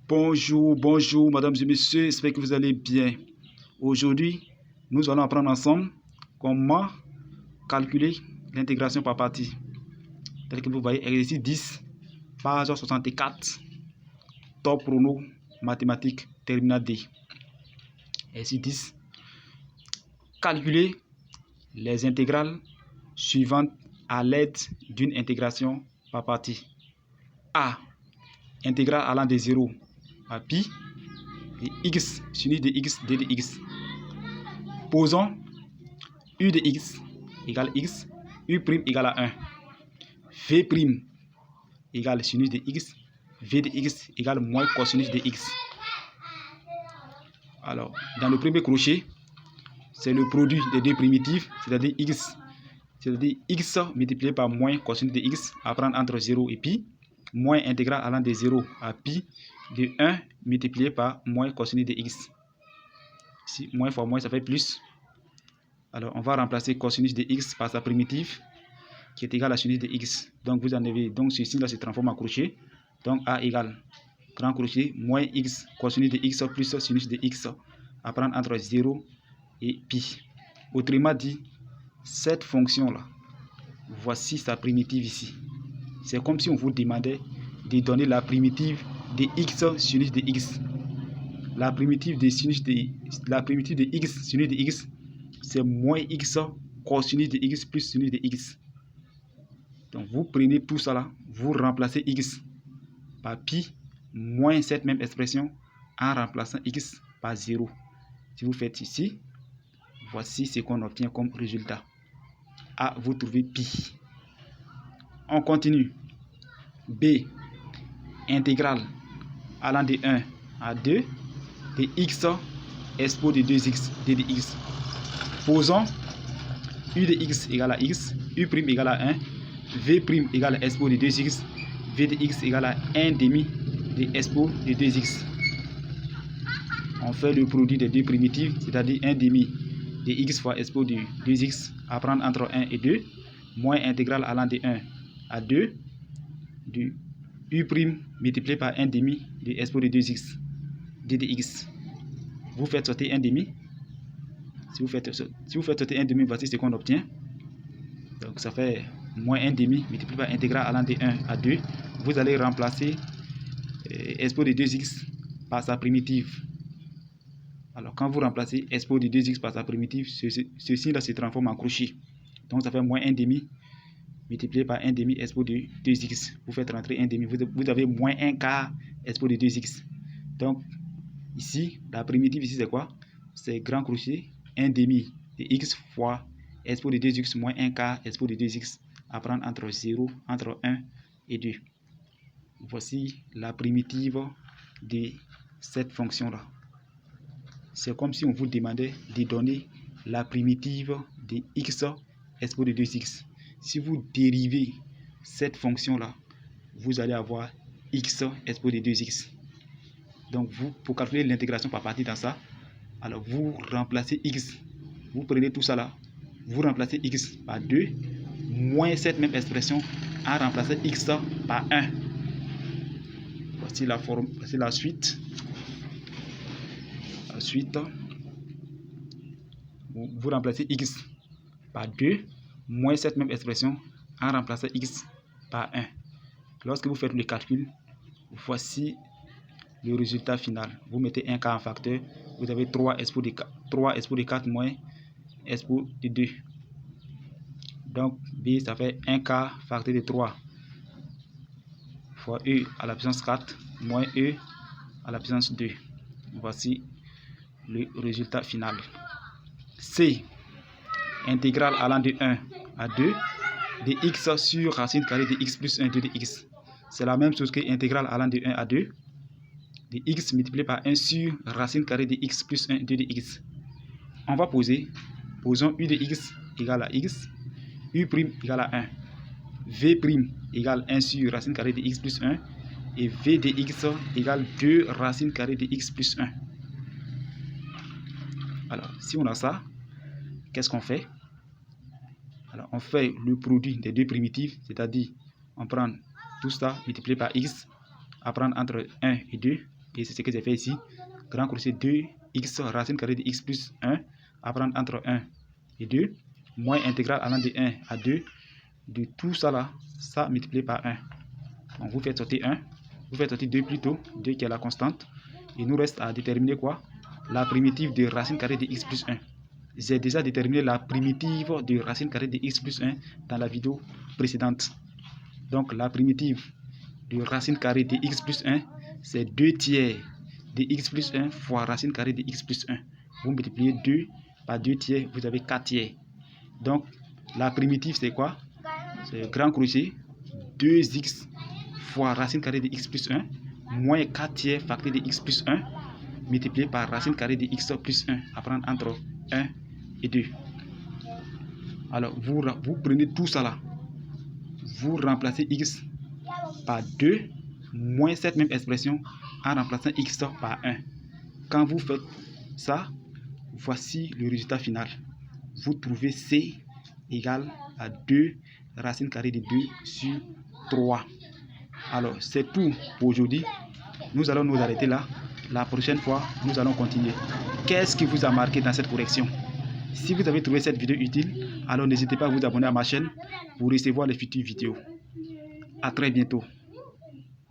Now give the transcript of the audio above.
Bonjour, mesdames et messieurs, j'espère que vous allez bien. Aujourd'hui, nous allons apprendre ensemble comment calculer l'intégration par partie. Tel que vous voyez, exercice 10, page 64, top prono mathématiques, terminal D. Exercice 10, calculer les intégrales suivantes à l'aide d'une intégration par partie. A. Intégrale allant de 0 à pi et x sinus de x d de x. Posons u de x égale x, u' égale à 1, v' égale sinus de x, v de x égale moins cosinus de x. Alors, dans le premier crochet, c'est le produit des deux primitives, c'est-à-dire x multiplié par moins cosinus de x à prendre entre 0 et pi, moins intégrale allant de 0 à pi de 1 multiplié par moins cosinus de x. Ici, moins fois moins, ça fait plus. Alors, on va remplacer cosinus de x par sa primitive, qui est égale à sinus de x. Donc, vous en avez, donc ceci là se transforme en crochet. Donc, a égale grand crochet moins x cosinus de x plus sinus de x à prendre entre 0 et pi. Autrement dit, cette fonction-là, voici sa primitive ici. C'est comme si on vous demandait de donner la primitive de x sinus de x. La primitive de x sinus de x, c'est moins x cosinus de x plus sinus de x. Donc, vous prenez tout ça là, vous remplacez x par pi moins cette même expression en remplaçant x par 0. Si vous faites ici, voici ce qu'on obtient comme résultat. A, vous trouvez pi. On continue. B, intégrale allant de 1 à 2 de x expo de 2x d de x. Posons u de x égale à x, u' égale à 1, v' égale à expo de 2x, v de x égale à 1 demi de expo de 2x. On fait le produit des deux primitives, c'est-à-dire 1 demi de x fois expo de 2x à prendre entre 1 et 2, moins intégrale allant de 1 à 2 du u' multiplié par 1 demi de expo de 2x d de x. Vous faites sortir 1 demi. Si vous faites sortir 1 demi, voici ce qu'on obtient. Donc ça fait moins 1 demi multiplié par intégrale allant de 1 à 2. Vous allez remplacer expo de 2x par sa primitive. Alors quand vous remplacez expo de 2x par sa primitive, ceci là se transforme en crochet. Donc ça fait moins 1 demi multiplié par 1 demi expo de 2x. Vous faites rentrer 1 demi, vous avez moins 1 quart expo de 2x. Donc ici, la primitive ici c'est quoi? C'est grand crochet 1 demi de x fois expo de 2x moins 1 quart expo de 2x à prendre entre 1 et 2. Voici la primitive de cette fonction-là. C'est comme si on vous demandait de donner la primitive de x expo de 2x. Si vous dérivez cette fonction-là, vous allez avoir x expo de 2x. Donc, pour calculer l'intégration par partie dans ça, alors vous remplacez x. Vous prenez tout ça là, vous remplacez x par 2, moins cette même expression en remplaçant x par 1. Voici la forme, voici la suite. Ensuite, vous remplacez x par 2, moins cette même expression en remplaçant x par 1. Lorsque vous faites le calcul, voici le résultat final. Vous mettez un quart en facteur, vous avez 3 expo de 4 moins expo de 2. Donc, B, ça fait 1 quart facteur de 3 fois E à la puissance 4 moins E à la puissance 2. Voici le résultat final. C, intégrale allant de 1 à 2 de x sur racine carrée de x plus 1 2 de x. C'est la même chose que intégrale allant de 1 à 2 de x multiplié par 1 sur racine carrée de x plus 1 2 de x. On va posons u de x égale à x, u' égale à 1, v' égale 1 sur racine carrée de x plus 1 et v de x égale 2 racine carrée de x plus 1. Alors, si on a ça, qu'est-ce qu'on fait? Alors, on fait le produit des deux primitives, c'est-à-dire on prend tout ça multiplié par x à prendre entre 1 et 2. et c'est ce que j'ai fait ici. Grand crochet 2x racine carrée de x plus 1 à prendre entre 1 et 2, moins intégrale allant de 1 à 2, de tout ça là, ça multiplié par 1. Donc vous faites sortir 1, vous faites sortir 2 plutôt, 2 qui est la constante. Il nous reste à déterminer quoi? La primitive de racine carrée de x plus 1. J'ai déjà déterminé la primitive de racine carrée de x plus 1 dans la vidéo précédente. Donc la primitive de racine carrée de x plus 1, c'est 2 tiers de x plus 1 fois racine carrée de x plus 1. Vous multipliez 2 par 2 tiers, vous avez 4 tiers. Donc la primitive c'est quoi? C'est grand crochet 2x fois racine carrée de x plus 1 moins 4 tiers facteur de x plus 1 multiplié par racine carrée de x plus 1 à prendre entre 1 et 2. Alors vous prenez tout ça là, vous remplacez x par 2 moins cette même expression en remplaçant x par 1. Quand vous faites ça, voici le résultat final. Vous trouvez c égale à 2 racine carrée de 2 sur 3. Alors c'est tout pour aujourd'hui. Nous allons nous arrêter là. La prochaine fois, nous allons continuer. Qu'est-ce qui vous a marqué dans cette correction? Si vous avez trouvé cette vidéo utile, alors n'hésitez pas à vous abonner à ma chaîne pour recevoir les futures vidéos. À très bientôt.